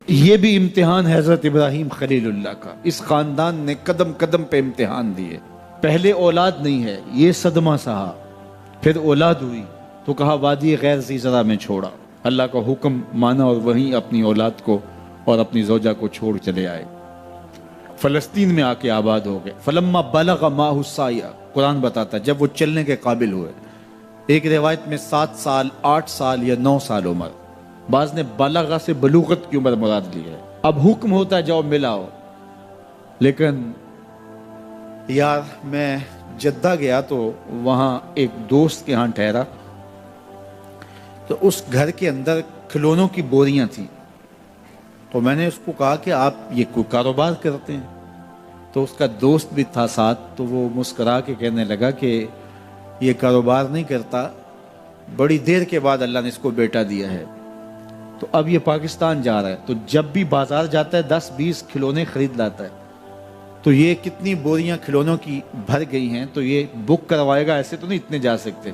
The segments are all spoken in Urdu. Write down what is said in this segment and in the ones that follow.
یہ بھی امتحان ہے حضرت ابراہیم خلیل اللہ کا. اس خاندان نے قدم قدم پہ امتحان دیے. پہلے اولاد نہیں ہے، یہ صدمہ سہا. پھر اولاد ہوئی تو کہا وادی غیر ذی زرع میں چھوڑا. اللہ کا حکم مانا اور وہیں اپنی اولاد کو اور اپنی زوجہ کو چھوڑ چلے آئے. فلسطین میں آ کے آباد ہو گئے. فلما بلغ معہ السعی، قرآن بتاتا جب وہ چلنے کے قابل ہوئے. ایک روایت میں 7 سال 8 سال یا 9 سال عمر، بعض نے بلغہ سے بلوغت کی عمر مراد لی ہے. اب حکم ہوتا ہے جاؤ ملاؤ. لیکن یار میں جدہ گیا تو وہاں ایک دوست کے ہاں ٹھہرا، تو اس گھر کے اندر کھلونوں کی بوریاں تھیں. تو میں نے اس کو کہا کہ آپ یہ کوئی کاروبار کرتے ہیں؟ تو اس کا دوست بھی تھا ساتھ، تو وہ مسکرا کے کہنے لگا کہ یہ کاروبار نہیں کرتا، بڑی دیر کے بعد اللہ نے اس کو بیٹا دیا ہے. تو اب یہ پاکستان جا رہا ہے، تو جب بھی بازار جاتا ہے 10-20 کھلونے خرید لاتا ہے. تو یہ کتنی بوریاں کھلونوں کی بھر گئی ہیں، تو یہ بک کروائے گا، ایسے تو نہیں اتنے جا سکتے.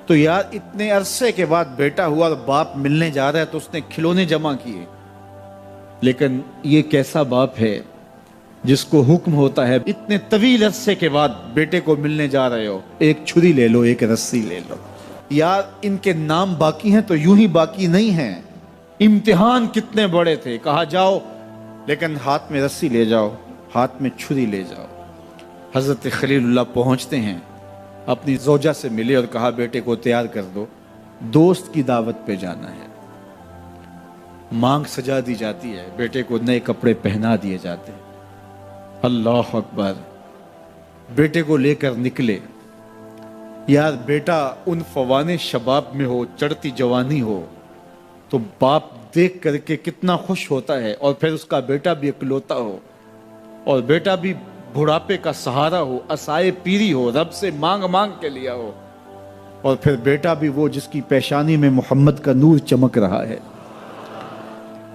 تو یار اتنے عرصے کے بعد بیٹا ہوا اور باپ ملنے جا رہا ہے، تو اس نے کھلونے جمع کیے. لیکن یہ کیسا باپ ہے جس کو حکم ہوتا ہے اتنے طویل عرصے کے بعد بیٹے کو ملنے جا رہے ہو، ایک چھری لے لو، ایک رسی لے لو. یار ان کے نام باقی ہیں تو یوں ہی باقی نہیں ہیں. امتحان کتنے بڑے تھے. کہا جاؤ، لیکن ہاتھ میں رسی لے جاؤ، ہاتھ میں چھری لے جاؤ. حضرت خلیل اللہ پہنچتے ہیں، اپنی زوجہ سے ملے اور کہا بیٹے کو تیار کر دو، دوست کی دعوت پہ جانا ہے. مانگ سجا دی جاتی ہے، بیٹے کو نئے کپڑے پہنا دیے جاتے ہیں. اللہ اکبر. بیٹے کو لے کر نکلے. یار بیٹا ان فوان شباب میں ہو، چڑھتی جوانی ہو، تو باپ دیکھ کر کے کتنا خوش ہوتا ہے. اور پھر اس کا بیٹا بھی اکلوتا ہو، اور بیٹا بھی بڑھاپے کا سہارا ہو، عصائے پیری ہو، رب سے مانگ مانگ کے لیا ہو. اور پھر بیٹا بھی وہ جس کی پیشانی میں محمد کا نور چمک رہا ہے.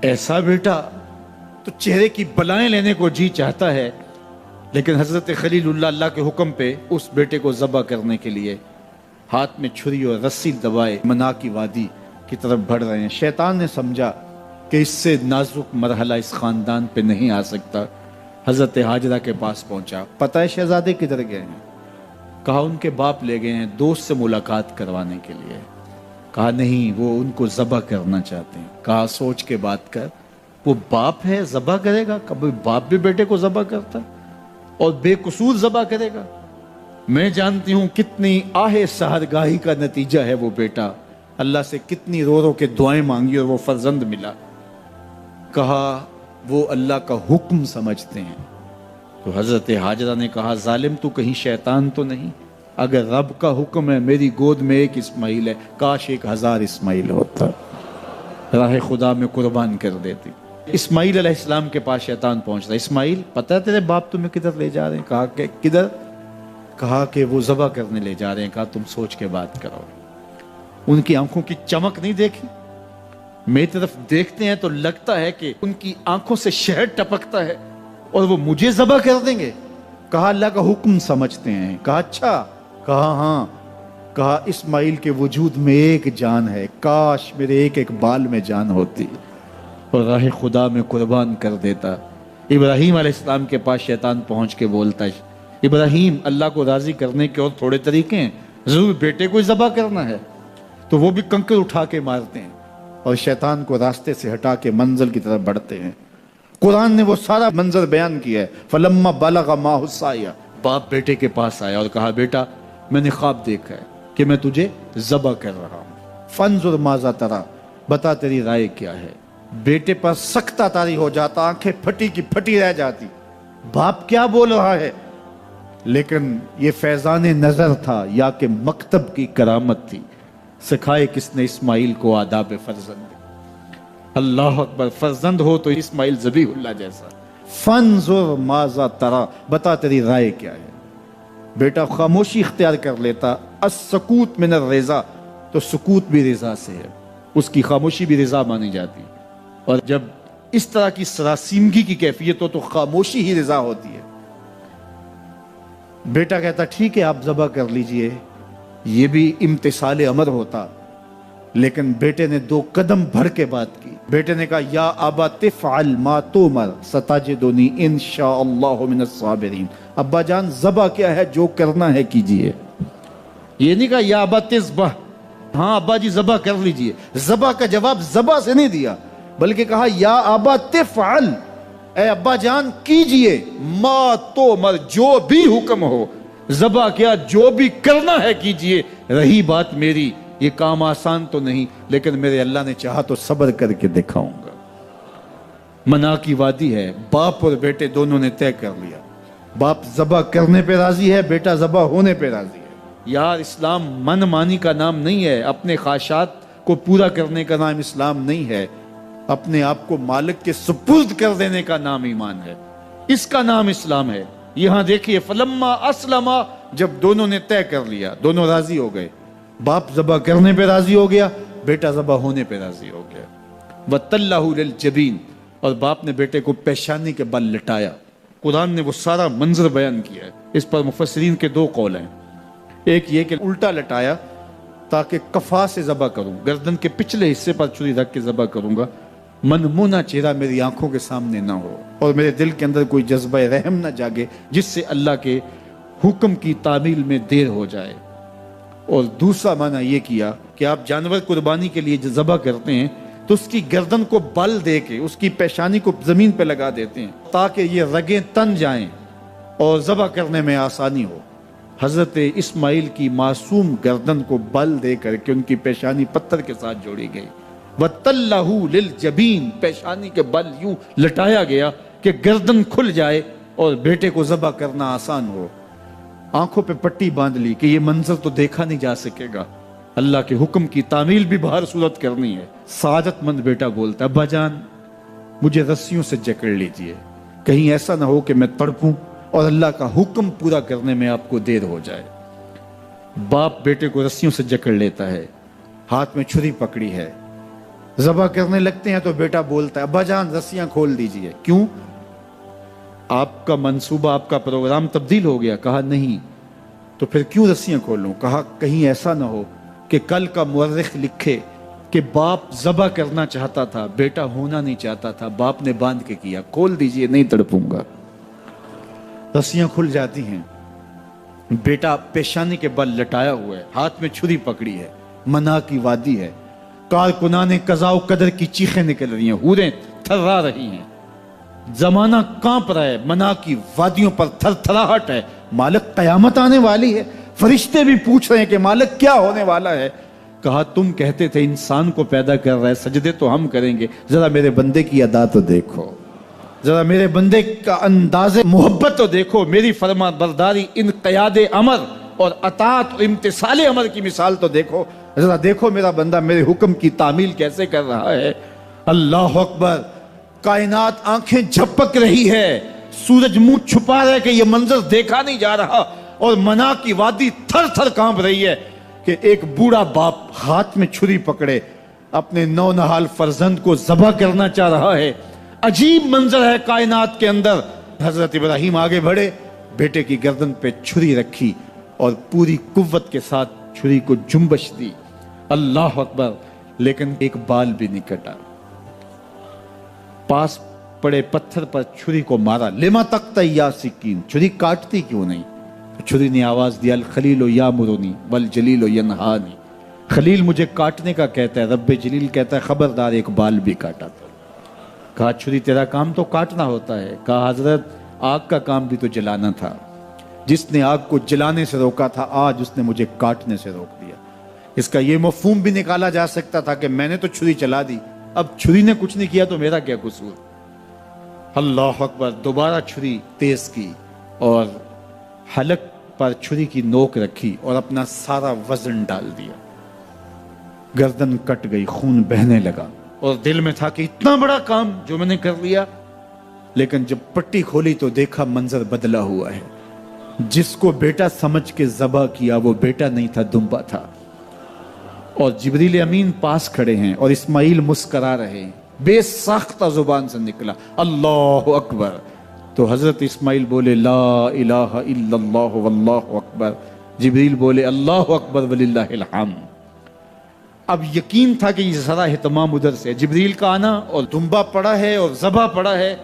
ایسا بیٹا تو چہرے کی بلائیں لینے کو جی چاہتا ہے. لیکن حضرت خلیل اللہ اللہ کے حکم پہ اس بیٹے کو ذبح کرنے کے لیے ہاتھ میں چھری اور رسی دبائے منا کی وادی کی طرف بڑھ رہے ہیں. شیطان نے سمجھا کہ اس سے نازک مرحلہ اس خاندان پہ نہیں آ سکتا. حضرت حاجرہ کے پاس پہنچا. پتہ ہے شہزادے کدھر گئے ہیں؟ کہا ان کے باپ لے گئے ہیں دوست سے ملاقات کروانے کے لیے. کہا نہیں، وہ ان کو ذبح کرنا چاہتے ہیں. کہا سوچ کے بات کر، وہ باپ ہے ذبح کرے گا؟ کبھی باپ بھی بیٹے کو ذبح کرتا اور بے قصور ذبح کرے گا؟ میں جانتی ہوں کتنی آہ سحرگاہی کا نتیجہ ہے وہ بیٹا. اللہ سے کتنی رو رو کے دعائیں مانگی اور وہ فرزند ملا. کہا وہ اللہ کا حکم سمجھتے ہیں. تو حضرت حاجرہ نے کہا ظالم تو کہیں شیطان تو نہیں؟ اگر رب کا حکم ہے، میری گود میں ایک اسماعیل ہے، کاش 1000 اسماعیل ہوتا، راہ خدا میں قربان کر دیتی. اسماعیل علیہ السلام کے پاس شیطان پہنچ رہا. اسماعیل پتہ ہے تیرے باپ تمہیں کدھر لے جا رہے ہیں؟ کہا کہ کدھر؟ کہا کہ وہ ذبح کرنے لے جا رہے ہیں. کہا تم سوچ کے بات کرو. ان کی آنکھوں کی چمک نہیں دیکھی؟ میری طرف دیکھتے ہیں تو لگتا ہے کہ ان کی آنکھوں سے شہد ٹپکتا ہے اور وہ مجھے ذبح کر دیں گے. کہا اللہ کا حکم سمجھتے ہیں. کہا اچھا. کہا ہاں. کہا اسماعیل کے وجود میں ایک جان ہے، کاش میرے ایک ایک بال میں جان ہوتی اور راہ خدا میں قربان کر دیتا. ابراہیم علیہ السلام کے پاس شیطان پہنچ کے بولتا ہے ابراہیم اللہ کو راضی کرنے کے اور تھوڑے طریقے ہیں، ضرور بیٹے کو ذبح کرنا ہے. تو وہ بھی کنکر اٹھا کے مارتے ہیں اور شیطان کو راستے سے ہٹا کے منزل کی طرف بڑھتے ہیں. قرآن نے وہ سارا منظر بیان کیا ہے. فلما بلغ معہ السعی، باپ بیٹے کے پاس آیا اور کہا بیٹا میں نے خواب دیکھا ہے کہ میں تجھے ذبح کر رہا ہوں. فانظر ماذا تری، بتا تیری رائے کیا ہے. بیٹے پر سختہ طاری ہو جاتا، آنکھیں پھٹی کی پھٹی رہ جاتی. باپ کیا بول رہا ہے؟ لیکن یہ فیضان نظر تھا یا کہ مکتب کی کرامت تھی. سکھائے کس نے اسماعیل کو آداب فرزند. اللہ اکبر. فرزند ہو تو اسماعیل ذبیح اللہ جیسا. فانظر ماذا تری، بتا تیری رائے کیا ہے. بیٹا خاموشی اختیار کر لیتا. السکوت من الرضا، تو سکوت بھی رضا سے ہے، اس کی خاموشی بھی رضا مانی جاتی. اور جب اس طرح کی سراسیمگی کی کیفیت ہو تو خاموشی ہی رضا ہوتی ہے. بیٹا کہتا ٹھیک ہے آپ ذبح کر لیجئے. یہ بھی امتثال امر ہوتا. لیکن بیٹے نے 2 قدم بڑھ کے بات کی. بیٹے نے کہا یا ابا تفعل ما تؤمر ستجدنی انشاءاللہ من الصابرین، ابا جان ذبح کیا ہے، جو کرنا ہے کیجئے۔ یہ نہیں کہا یا ابا تذبح، ہاں ابا جی ذبح کر لیجئے، ذبح کا جواب ذبح سے نہیں دیا، بلکہ کہا یا ابا تفعل، اے ابا جان کیجئے، ما تؤمر، جو بھی حکم ہو، ذبح کیا، جو بھی کرنا ہے کیجئے۔ رہی بات میری، یہ کام آسان تو نہیں، لیکن میرے اللہ نے چاہا تو صبر کر کے دکھاؤں گا۔ منا کی وادی ہے، باپ اور بیٹے دونوں نے طے کر لیا، باپ ذبح کرنے پہ راضی ہے، بیٹا ذبح ہونے پہ راضی ہے۔ یار اسلام من مانی کا نام نہیں ہے، اپنے خواہشات کو پورا کرنے کا نام اسلام نہیں ہے، اپنے آپ کو مالک کے سپرد کر دینے کا نام ایمان ہے، اس کا نام اسلام ہے۔ یہاں دیکھیے فلما اسلما، جب دونوں نے طے کر لیا، دونوں راضی ہو گئے، باپ ذبح کرنے پہ راضی ہو گیا، بیٹا ذبح ہونے پہ راضی ہو گیا۔ وَتَلَّهُ لِلْجَبِينِ، اور باپ نے بیٹے کو پیشانی کے بل لٹایا۔ قرآن نے وہ سارا منظر بیان کیا ہے، اس پر مفسرین کے دو قول ہیں، ایک یہ کہ الٹا لٹایا تاکہ کفا سے ذبح کروں، گردن کے پچھلے حصے پر چھری رکھ کے ذبح کروں گا، منمونہ چہرہ میری آنکھوں کے سامنے نہ ہو اور میرے دل کے اندر کوئی جذبہ رحم نہ جاگے جس سے اللہ کے حکم کی تعمیل میں دیر ہو جائے۔ اور دوسرا معنی یہ کیا کہ آپ جانور قربانی کے لیے جو ذبح کرتے ہیں تو اس کی گردن کو بل دے کے اس کی پیشانی کو زمین پہ لگا دیتے ہیں تاکہ یہ رگیں تن جائیں اور ذبح کرنے میں آسانی ہو۔ حضرت اسماعیل کی معصوم گردن کو بل دے کر کے ان کی پیشانی پتھر کے ساتھ جوڑی گئی۔ وَتَلَّهُ لِلْجَبِينِ، پیشانی کے بل یوں لٹایا گیا کہ گردن کھل جائے اور بیٹے کو ذبح کرنا آسان ہو۔ آنکھوں پہ پٹی باندھ لی کہ یہ منظر تو دیکھا نہیں جا سکے گا، اللہ کے حکم کی تعمیل بھی بہر صورت کرنی ہے۔ سعادت مند بیٹا بولتا ابا جان مجھے رسیوں سے جکڑ لیجئے، کہیں ایسا نہ ہو کہ میں تڑپوں اور اللہ کا حکم پورا کرنے میں آپ کو دیر ہو جائے۔ باپ بیٹے کو رسیوں سے جکڑ لیتا ہے، ہاتھ میں چھری پکڑی ہے، ذبح کرنے لگتے ہیں تو بیٹا بولتا ہے ابا جان رسیاں کھول دیجئے۔ کیوں؟ آپ کا منصوبہ، آپ کا پروگرام تبدیل ہو گیا؟ کہا نہیں۔ تو پھر کیوں رسیاں کھولوں؟ کہا کہیں ایسا نہ ہو کہ کل کا مورخ لکھے کہ باپ ذبح کرنا چاہتا تھا، بیٹا ہونا نہیں چاہتا تھا، باپ نے باندھ کے کیا۔ کھول دیجئے، نہیں تڑپوں گا۔ رسیاں کھل جاتی ہیں، بیٹا پیشانی کے بل لٹایا ہوا ہے، ہاتھ میں چھری پکڑی ہے، منا کی وادی ہے، کارکنان قضاء و قدر کی چیخیں نکل رہی ہیں، حوریں تھرا رہی ہیں، زمانہ کانپ رہا ہے، منا کی وادیوں پر تھر تھراہٹ ہے، مالک قیامت آنے والی ہے، فرشتے بھی پوچھ رہے ہیں کہ مالک کیا ہونے والا ہے۔ کہا تم کہتے تھے انسان کو پیدا کر رہا ہے، سجدے تو ہم کریں گے، ذرا میرے بندے کی ادا تو دیکھو، ذرا میرے بندے کا انداز محبت تو دیکھو، میری فرما برداری، انقیاد امر اور اطاعت اور امتثال امر کی مثال تو دیکھو، ذرا دیکھو میرا بندہ میرے حکم کی تعمیل کیسے کر رہا ہے۔ اللہ اکبر، کائنات آنکھیں جھپک رہی ہے، سورج منہ چھپا رہا ہے کہ یہ منظر دیکھا نہیں جا رہا، اور منا کی وادی تھر تھر کانپ رہی ہے کہ ایک بوڑھا باپ ہاتھ میں چھری پکڑے اپنے نو نہال فرزند کو ذبح کرنا چاہ رہا ہے۔ عجیب منظر ہے کائنات کے اندر۔ حضرت ابراہیم آگے بڑھے، بیٹے کی گردن پہ چھری رکھی اور پوری قوت کے ساتھ چھری کو جنبش دی۔ اللہ اکبر، لیکن ایک بال بھی نہیں کٹا۔ پاس پڑے پتھر پر چھری کو مارا، لما تقطع یا سکین، چھری کاٹتی کیوں نہیں؟ چھری نے آواز دیا الخلیل یامرنی والجلیل ینہانی، خلیل مجھے کاٹنے کا کہتا ہے، رب جلیل کہتا ہے خبردار ایک بال بھی کاٹا تھا۔ کہا چھری تیرا کام تو کاٹنا ہوتا ہے، کہا حضرت آگ کا کام بھی تو جلانا تھا، جس نے آگ کو جلانے سے روکا تھا آج اس نے مجھے کاٹنے سے روک دیا۔ اس کا یہ مفہوم بھی نکالا جا سکتا تھا کہ میں نے تو چھری چلا دی، اب چھری نے کچھ نہیں کیا تو میرا کیا قصور۔ اللہ اکبر، دوبارہ چھری تیز کی اور حلق پر چھری کی نوک رکھی اور اپنا سارا وزن ڈال دیا، گردن کٹ گئی، خون بہنے لگا، اور دل میں تھا کہ اتنا بڑا کام جو میں نے کر لیا۔ لیکن جب پٹی کھولی تو دیکھا منظر بدلا ہوا ہے، جس کو بیٹا سمجھ کے ذبح کیا وہ بیٹا نہیں تھا، دمبا تھا، اور جبریل امین پاس کھڑے ہیں اور اسماعیل مسکرا رہے ہیں، بے ساختہ زبان سے نکلا اللہ اکبر، تو حضرت اسماعیل بولے لا الہ الا اللہ واللہ اکبر، جبریل بولے اللہ اکبر وللہ الحمد۔ اب یقین تھا کہ یہ سارا اہتمام ادھر سے، جبریل کا آنا اور دمبا پڑا ہے اور ذبح پڑا ہے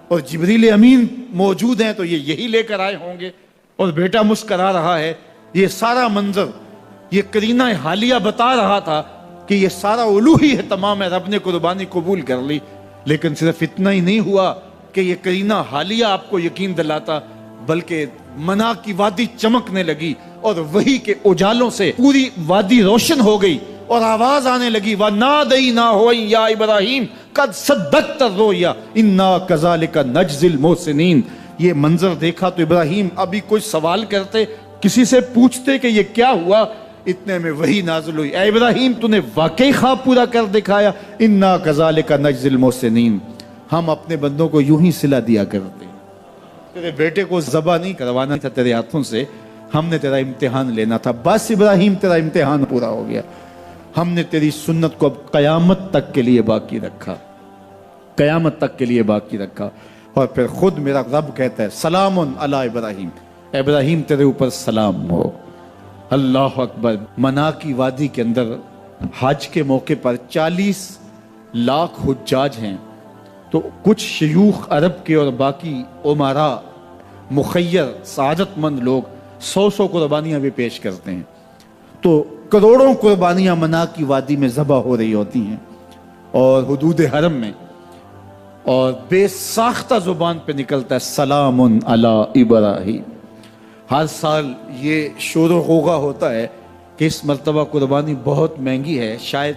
اور جبریل امین موجود ہیں تو یہ یہی لے کر آئے ہوں گے، اور بیٹا مسکرا رہا ہے۔ یہ سارا منظر، یہ قرینہ حالیہ بتا رہا تھا کہ یہ سارا الوہی اہتمام ہے، رب نے قربانی قبول کر لی۔ لیکن صرف اتنا ہی نہیں ہوا کہ یہ قرینہ حالیہ آپ کو یقین دلاتا، بلکہ منا کی وادی چمکنے لگی اور وہی کے اجالوں سے پوری وادی روشن ہو گئی، اور آواز آنے لگی وَنَادَيْنَاهُ يَا إِبْرَاهِيمُ قَدْ صَدَّقْتَ الرُّؤْيَا إِنَّا كَذَلِكَ نَجْزِي الْمُحْسِنِينَ۔ یہ منظر دیکھا تو ابراہیم ابھی کوئی سوال کرتے، کسی سے پوچھتے کہ یہ کیا ہوا، اتنے میں وہی نازل ہوئی، اے ابراہیم تو نے واقعی خواب پورا کر دکھایا، اِنَّا كَذَلِكَ نَجْزِي الْمُحْسِنِينَ، ہم اپنے بندوں کو یوں ہی صلہ دیا کرتے۔ تیرے بیٹے کو ذبح نہیں کروانا تھا تیرے ہاتھوں سے، ہم نے تیرا امتحان لینا تھا، بس ابراہیم تیرا امتحان پورا ہو گیا، ہم نے تیری سنت کو اب قیامت تک کے لیے باقی رکھا، قیامت تک کے لیے باقی رکھا۔ اور پھر خود میرا رب کہتا ہے سلام علی ابراہیم، ابراہیم تیرے اوپر سلام ہو۔ اللہ اکبر۔ منا کی وادی کے اندر حج کے موقع پر 40 لاکھ حجاج ہیں، تو کچھ شیوخ عرب کے اور باقی عمرا مخیر سعادت مند لوگ 100 قربانیاں بھی پیش کرتے ہیں، تو کروڑوں قربانیاں منا کی وادی میں ذبح ہو رہی ہوتی ہیں اور حدود حرم میں، اور بے ساختہ زبان پہ نکلتا ہے سلام علی ابراہیم۔ ہر سال یہ شور و غوغا ہوتا ہے کہ اس مرتبہ قربانی بہت مہنگی ہے، شاید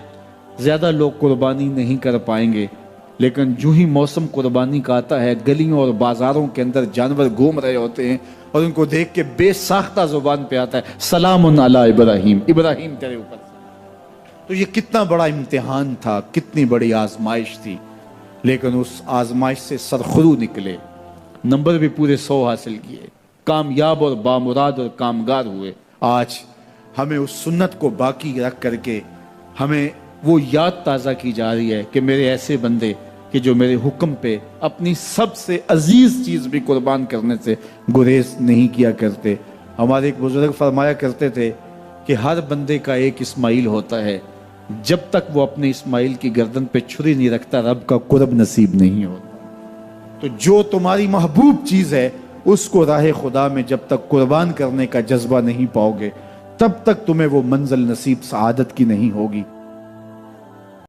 زیادہ لوگ قربانی نہیں کر پائیں گے، لیکن جو ہی موسم قربانی کا آتا ہے گلیوں اور بازاروں کے اندر جانور گھوم رہے ہوتے ہیں اور ان کو دیکھ کے بے ساختہ زبان پہ آتا ہے سلام علی ابراہیم، ابراہیم تیرے اوپر۔ تو یہ کتنا بڑا امتحان تھا، کتنی بڑی آزمائش تھی، لیکن اس آزمائش سے سرخرو نکلے، نمبر بھی پورے 100 حاصل کیے، کامیاب اور بامراد اور کامگار ہوئے۔ آج ہمیں اس سنت کو باقی رکھ کر کے ہمیں وہ یاد تازہ کی جا رہی ہے کہ میرے ایسے بندے کہ جو میرے حکم پہ اپنی سب سے عزیز چیز بھی قربان کرنے سے گریز نہیں کیا کرتے۔ ہمارے ایک بزرگ فرمایا کرتے تھے کہ ہر بندے کا ایک اسماعیل ہوتا ہے، جب تک وہ اپنے اسماعیل کی گردن پہ چھری نہیں رکھتا رب کا قرب نصیب نہیں ہوتا۔ تو جو تمہاری محبوب چیز ہے اس کو راہ خدا میں جب تک قربان کرنے کا جذبہ نہیں پاؤ گے، تب تک تمہیں وہ منزل نصیب سعادت کی نہیں ہوگی۔